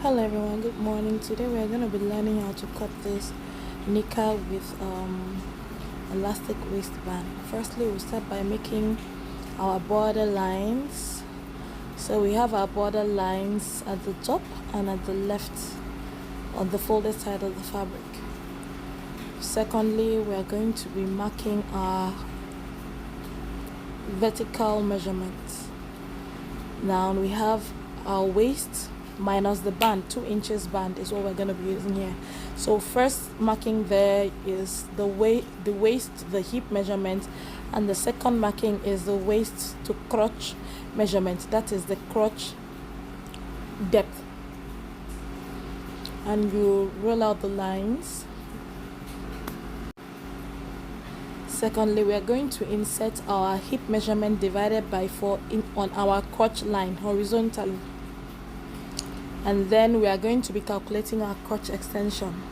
Hello everyone, good morning. Today we are going to be learning how to cut this knicker with elastic waistband. Firstly, we'll start by making our border lines. So we have our border lines at the top and at the left on the folded side of the fabric. Secondly, we are going to be marking our vertical measurements. Now we have our waist minus the band. 2 inches band is what we're going to be using here. So first marking there is the waist, the hip measurement, and the second marking is the waist to crotch measurement. That is the crotch depth. And you roll out the lines. Secondly, we are going to insert our hip measurement divided by 4 on our crotch line horizontally. And then we are going to be calculating our crotch extension.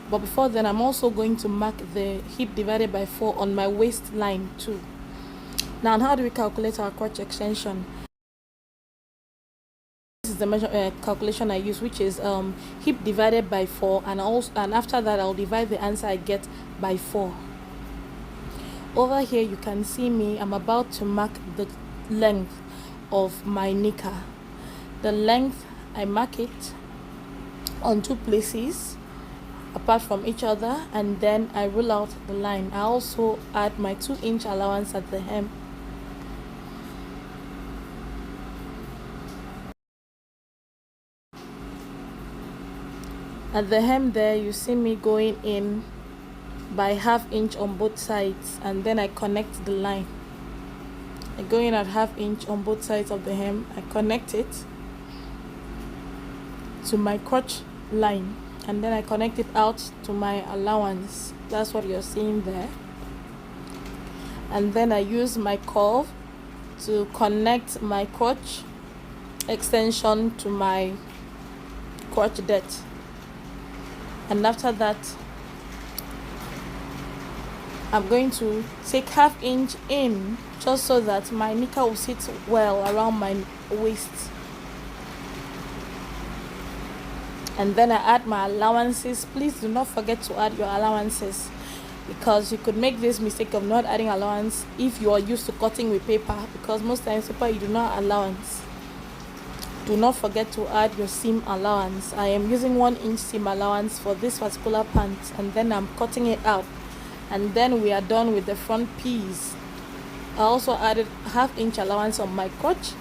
But before then, I'm also going to mark the hip divided by 4 on my waistline too. Now, how do we calculate our crotch extension? This is the calculation I use, which is hip divided by 4, and after that I'll divide the answer I get by 4. Over here you can see me, I'm about to mark the length of my knicker. The length, I mark it on 2 places apart from each other, and then I roll out the line. I also add my 2-inch allowance at the hem. At the hem there, you see me going in by 1/2 inch on both sides, and then I connect the line. I go in at 1/2 inch on both sides of the hem. I connect it to my crotch line, and then I connect it out to my allowance. That's what you're seeing there. And then I use my curve to connect my crotch extension to my crotch depth. And after that, I'm going to take 1/2 inch in, just so that my knicker will sit well around my waist. And then I add my allowances. Please do not forget to add your allowances, because you could make this mistake of not adding allowance if you are used to cutting with paper, because most times paper you do not allowance. Do not forget to add your seam allowance. I am using 1-inch seam allowance for this particular pant, and then I'm cutting it out. And then we are done with the front piece. I also added 1/2 inch allowance on my crotch,